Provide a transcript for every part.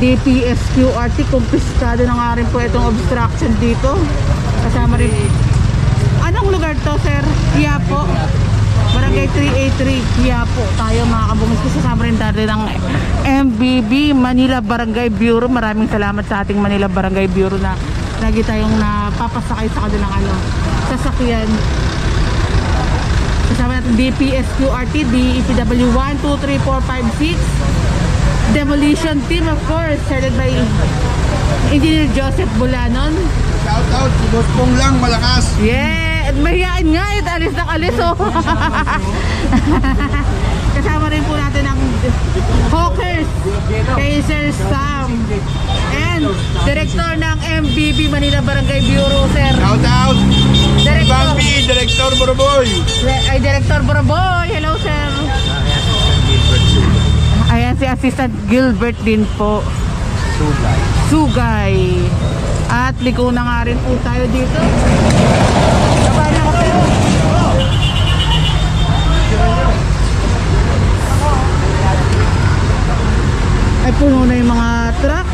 DPSQRT, kumpiskado na nga rin po itong obstruction dito. Kasama rin. Anong lugar to, sir? Quiapo. Barangay 383, Quiapo. Tayo mga kabungis, kasama rin dati ng MBB, Manila Barangay Bureau. Maraming salamat sa ating Manila Barangay Bureau na lagi tayong napapasakay sa kanilang sasakyan. Kasama natin DPSQRT, DEPW 1, 2, 3, 4, 5, 6. Demolition team, of course, headed by Engineer Joseph Bulanon. Shout out, si Boss Pong lang, malakas. Yeah, at mahihain nga, alis ng alis, oh. Kasama rin po natin ang Hawkers, kay Sir Sam, and Director ng MBB Manila Barangay Bureau, sir. Shout out, Bambi, Director Boroboy. Ay, Director Boroboy, hello, sir. Ayan si Assistant Gilbert din po. Sugay. At liko na nga rin po tayo dito. Sabay na kayo. Ay, puno na yung mga truck.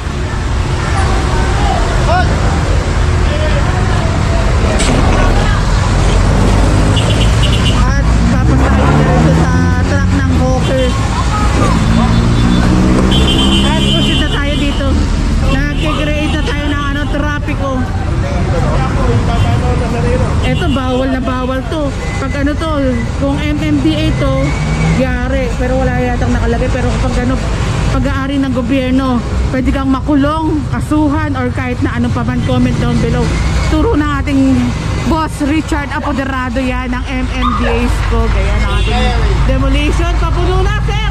At papasahin na rin sa truck ng Hawkers. At proceed na tayo dito. Nag-create na tayo ng trapiko. Ito bawal na bawal to. Pag ano to, kung MMDA to, yari. Pero wala yatang nakalagay. Pero kapag ano, pag-aari ng gobyerno, pwede kang makulong, kasuhan, or kahit na ano pa man. Comment down below. Turo ng ating boss Richard Apoderado yan ng MMDA's ko. Gaya ng ating demolition. Papuno na, sir!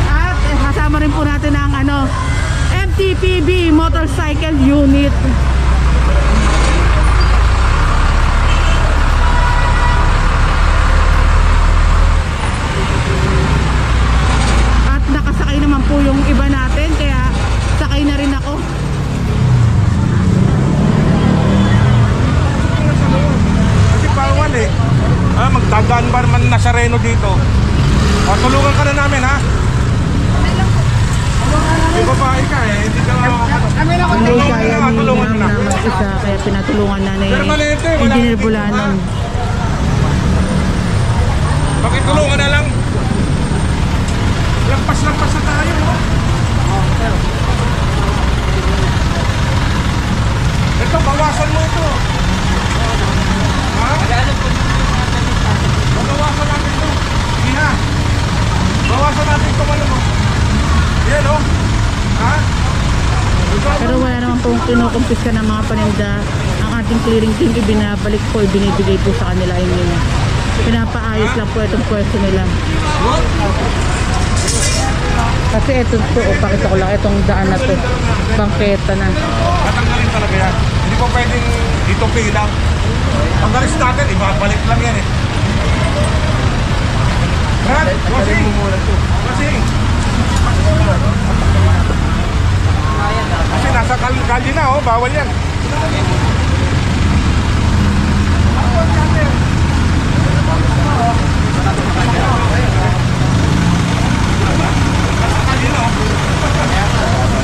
At kasama rin po natin ang MTPB Motorcycle Unit. At nakasakay naman po yung iba natin, kaya sakay na rin ako. Kasi bawal eh. Magdadaan ba naman na Sareno dito? Tulungan ka na namin, ha? Hindi babae ka eh, hindi ka tulungan na isa, kaya pinatulungan na ni Engineer Bulanon. Pakitulungan na lang. Lampas-lampas na tayo. Ito, bawasan mo ito. Ha? Bawasan natin ito. Hindi na. Bawasan natin ito, ano mo. Yan o. Ha? Pero wala naman pong kinukumpiska ng mga paninda. Ang ating clearing team ibinabalik po, ibinibigay po sa kanila yung pinapaayos lang po itong pwesto nila. Kasi ito po, pakita ko lang itong daan na to, bangketa na. Tatanggalin talaga yan. Hindi po pwedeng dito pilang. Ang galis natin, ibabalik lang yan eh. Brad, Rosing! Rosing! Kasi nasa kalye na, oh, bawal yan.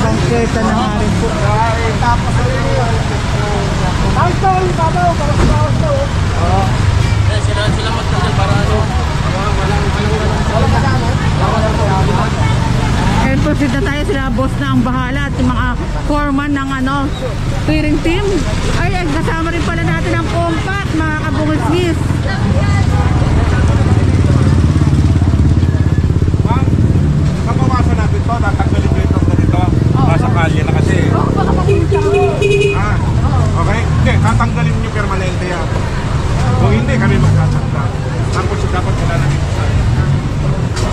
Bangketa na nga rin po. Sila magkasal para ano? And proceed na tayo, sila boss na ang bahala at yung mga foreman ng clearing team. Ay, kasama rin pala natin ang compact, mga kabungis-ngis. Ma'am, kapawasan natin ito, tatanggalin ko ito ganito. Nasa kalye na kasi. Okay? Hindi, tatanggalin nyo permanente yan. Kung hindi, kami magtatanggal. Tapos dapat sila na dito sa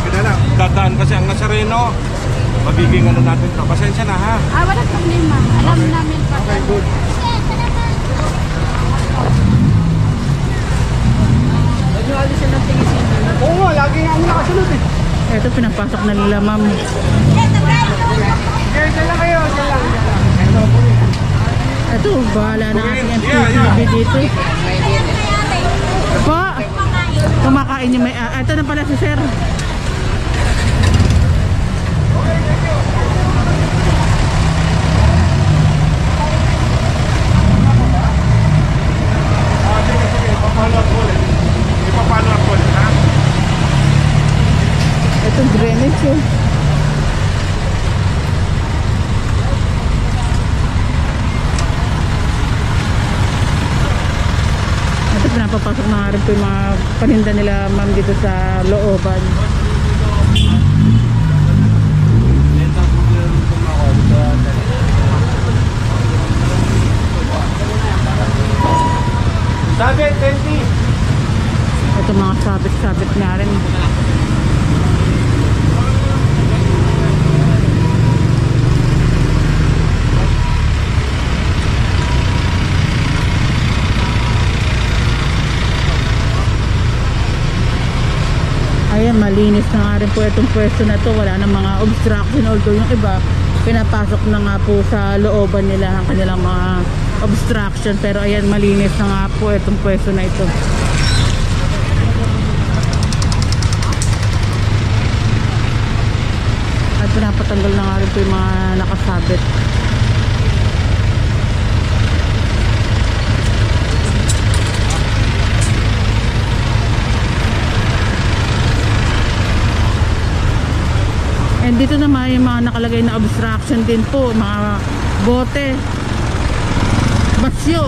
kaya lang, dadaan kasi ang Nazareno. Magiging ano natin ito. Pasensya na, ha? Wala problema. Alam namin pa. Okay, good. Oo nga, lagi nga ako nakasunod eh. Ito, pinapasok na nila, ma'am. Diyan lang kayo, diyan lang. Ito, bahala na ating MPCB dito. Po, kumakain yung may... ito na pala si sir. Pinapasok na nga rin po yung mga paninda nila ma'am dito sa looban. Sabit, 20. Ito mga sabit-sabit nga rin. Ayan, malinis na nga rin po itong pwesto na to. Wala na mga obstruction, although yung iba pinapasok na nga po sa looban nila ang kanilang mga obstruction. Pero ayan, malinis na nga po itong pwesto na ito. At pinapatanggal na nga rin po yung mga nakasabit. And dito naman yung mga nakalagay na obstruction din po, mga bote, basyo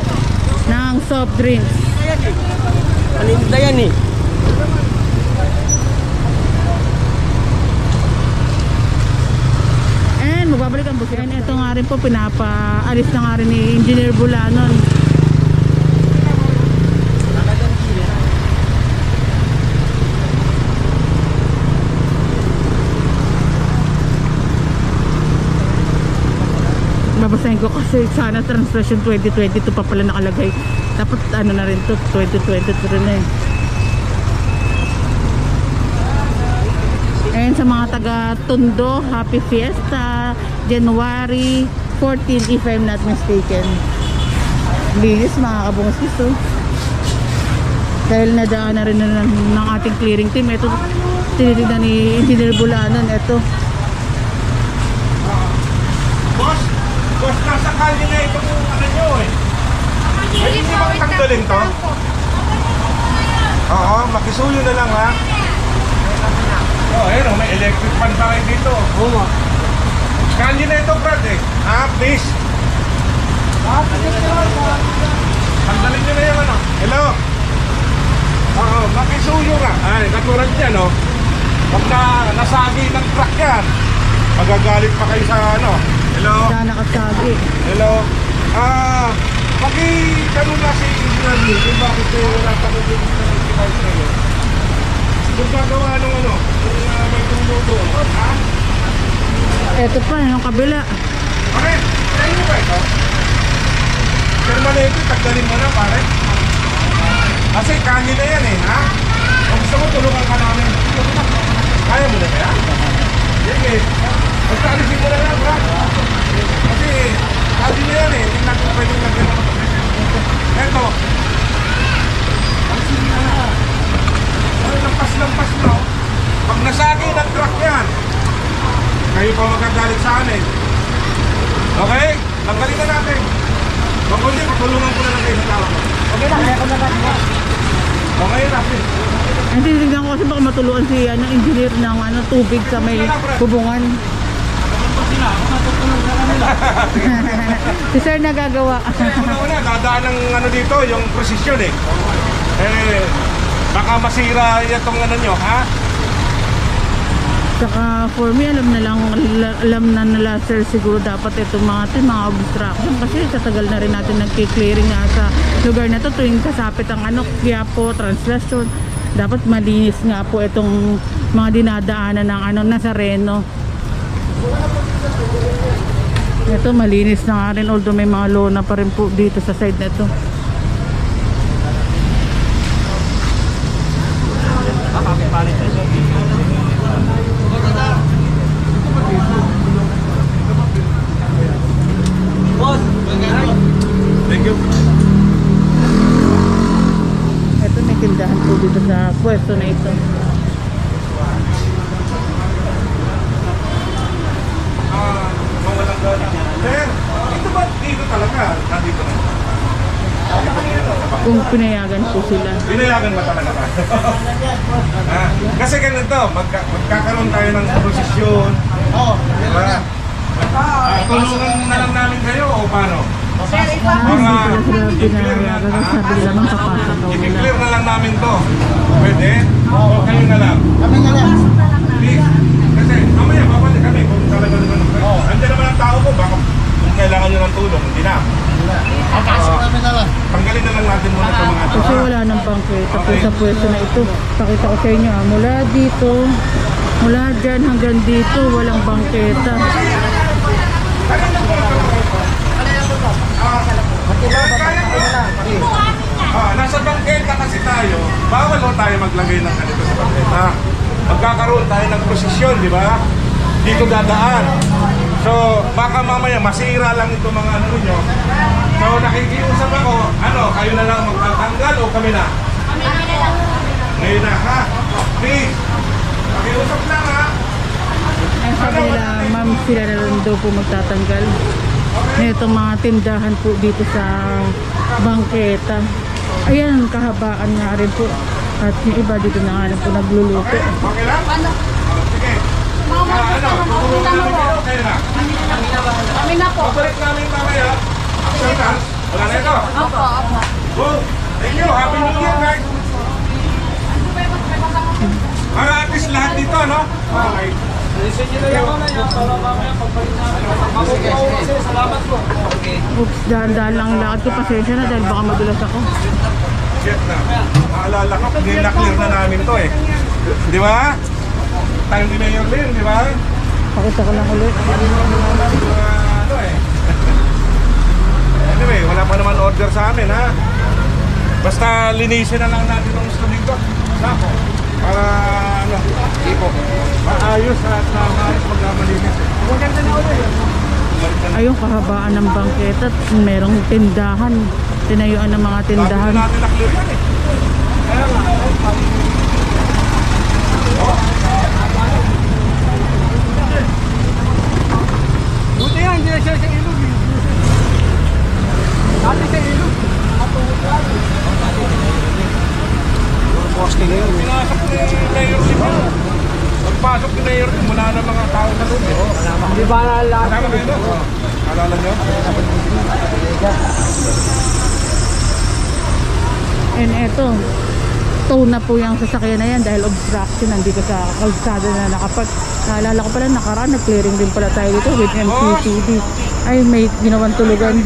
ng soft drinks. Paninda yan eh. And magbabalik ang busi. And ito nga rin po, pinapaalis na nga rin ni Engineer Bulanon. Babasahin ko kasi sana translation 2022 pa pala nakalagay. Dapat ano na rin to, 2023 na eh. And sa mga taga Tondo, Happy Fiesta, January 14 if I'm not mistaken. Linis mga kabungas gusto. Dahil nadaan na rin ng ating clearing team. Ito, tinitignan ni Engineer Bulanon. Ito. Boss, nasa kalye na itong ano nyo eh. Ay, hindi bang tanggalin to? Oo, makisuyo na lang ha. Oh, ayun oh, may electric fan pa kayo dito. Oo. Kalye na ito, Brad eh. Please. Tanggalin nyo na yung ano. Hello? Oo, makisuyo na. Ay, katulad yan oh. Pag nasagi ng truck yan, magagalit pa kayo sa ano. Hello? Sana nakasagi. Hello? Pag-tanong na si Engineer Lee kung bakit kayo wala pa kung device kayo. Kung gagawa nung ano, kung may tumuto, ha? Ito pa, yung kabila. Pare, kaya nyo ba ito? Permanente, tagdalin mo na pare. Kasi kanya na yan eh, ha? Kung gusto mo, tulungan ka namin. Kaya mo na kaya? Sige. Basta alisin mo na lang, ha? Kasi, kanya na yan eh. Hindi natin pwedeng lagyan ng matapos. Eto. Alisin mo na. Ay, lampas-lampas mo. Pag nasagi ng truck yan, kayo pa magagalit sa amin. Okay? Tanggalin na natin. Kung hindi, patulungan ko na lang kayo sa tao. Okay lang, kaya ko na lang. Okay na, please. Ang tinitignan ko kasi baka matuluan si engineer ng tubig sa may bubungan. Si sir nagagawa. Una, dadaan ng ano dito, yung precision eh. Baka masira itong ano nyo, ha? Saka for me, alam na nila sir siguro dapat itong mga obstruction kasi tatagal na rin natin nagki-clearing nga sa lugar na to tuwing kasapit ang Quiapo, Translation. Dapat malinis nga po itong mga dinadaanan ng Nazareno. Ito malinis na nga rin although may mga lona pa rin po dito sa side na ito. Thank you. Ito may tindahan po dito sa pwesto na ito. Mawalang gana. Sir, ito ba dito talaga? Nandito na. Kung pinayagan po sila. Binayagan ba talaga ba? Kasi ganito, magkakaroon tayo ng prosesyon. Oo. Diba? Tulungan na lang namin kayo o paano? Sir, Hindi pala sila pinayagan. Sabi nila naman papasok daw nila. I-clear na lang namin to. Pwede? O kayo na lang. Kami nga lang. Please. Kasi mamaya babalik kami kung talaga naman. Andiyan naman ang tao ko. Baka kung kailangan nyo ng tulong, hindi na. Pasok namin na lang. Tanggalin na lang natin muna sa mga ito. Kasi wala nang bangketa po sa pwesto na ito. Pakita ko sa inyo mula dito, mula dyan hanggang dito, walang bangketa. Nasa bangketa kasi tayo, bawal ho tayo maglagay ng ganito sa bangketa. Magkakaroon tayo ng prosesyon, di ba? Dito dadaan. So, baka mamaya masira lang ito mga ano ninyo. So, nakikiusap ako, kayo na lang magtatanggal o kami na? Ngayon na, ha? Please, nakiusap lang, ha? Ang sabi nila, ma'am, sila na rin daw po magtatanggal. Itong mga tindahan po dito sa bangketa. Ayan, kahabaan nga rin po. At yung iba dito na nga rin po nagluluto. Okay lang? Sige. Tutulungan namin kayo, kayo na. Kami na po. Babalik namin mamaya. Acceptance. Wala na ito. Opo. Well, thank you. Happy New Year, guys. Para at least lahat dito, no? Okay. Alisin nyo na yung mga yan para mamaya pagbalik namin. Mabukaw kasi, salamat po. Okay. Oops, dahan-dahan lang lakad ko. Pasensya na dahil baka madulas ako. Shit na. Maalala ko, nila-clear na namin to eh. Di ba? Time ni Mayor Lynn, di ba? Pakita ko lang ulit. Ano eh. Anyway, wala pa naman order sa amin, ha? Basta linisin na lang natin ang gusto dito. Sako. Para, ipo. Maayos at maayos magmamalinis. Maganda na ulit. Ayun, kahabaan ng bangketa at merong tindahan. Tinayuan ng mga tindahan. Natin na-clear yan eh. Kaya nga. Buti yan, hindi na siya sa ilog. Dati sa ilog. Pinasok ni Mayor Lynn. Pagpasok ni Mayor Lynn, wala na mga tao sa loob eh. Hindi ba nalala? Kasama kayo doon? Alala nyo? And eto, tow na po yung sasakyan na yan dahil obstruction nandito sa kalsada na nakapag. Naalala ko pala nakaraan, nag-clearing din pala tayo dito with MCCD. Ay, may ginawang tulugan.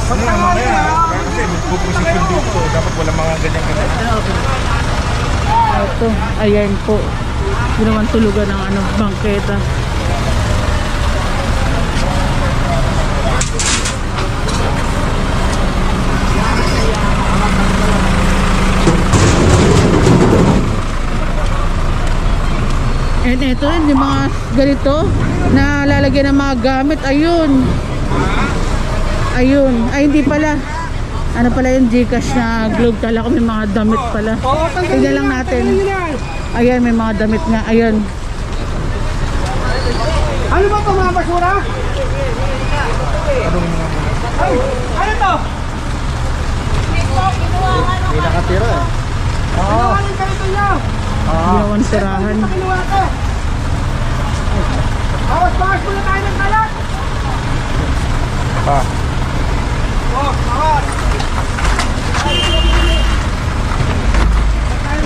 Ano nga mamaya? Kasi magpuposisyon dito. Dapat wala mga ganyan-ganyan. Ito, ayan po. Ginawang tulugan ng bangketa. And ito rin, yung mga ganito na lalagyan ng mga gamit. Ayun. Ayun. Ay, hindi pala. Ano pala yung Gcash na globe. Kala ko may mga damit pala. Tignan lang natin. Ayan, may mga damit nga. Ayun. Ano ba ito mga basura? Ay, ano to? Hindi nakatira eh. Ginawa ng ganito nyo. Ginawan sirahan. Kinuha ko. Bawas-bawas muna tayo ng kalat. Bawas.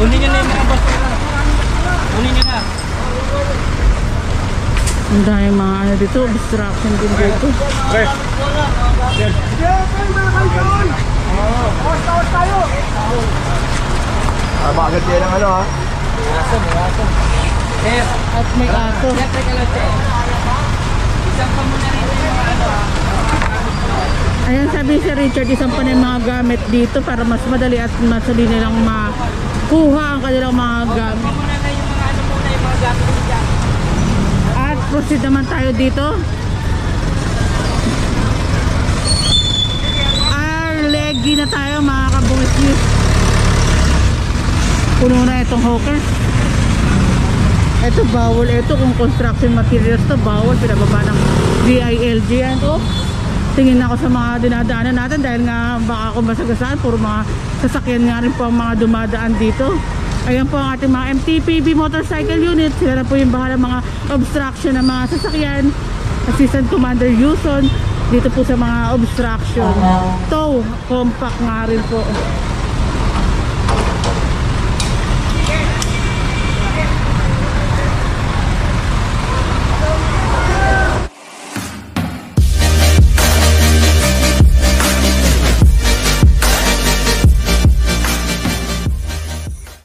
Unin nyo na yung mga basura. Unin nyo na. Ang daming mga ano dito. Obstruction din dito. Okay. Okay, mga kalson. Bawas-bawas tayo. Bakit yan ang ano ha? At may aso. Ayan, sabi si Richard, isang pa na yung mga gamit dito para mas madali at madali nilang makuha ang kanilang mga gamit. At proceed naman tayo dito. Arlegi na tayo mga kabungis-ngis. Puno na itong hawkers. Ito bawal ito kung construction materials to, bawal, pinababa ng DILG yan. Oh, tingin ako sa mga dinadaanan natin dahil nga baka kung masagasaan, puro mga sasakyan nga rin po ang mga dumadaan dito. Ayan po ang ating mga MTPB motorcycle unit. Sila na po yung bahala mga obstruction ng mga sasakyan. Assistant Commander Yuson dito po sa mga obstruction. Tow, compact nga rin po.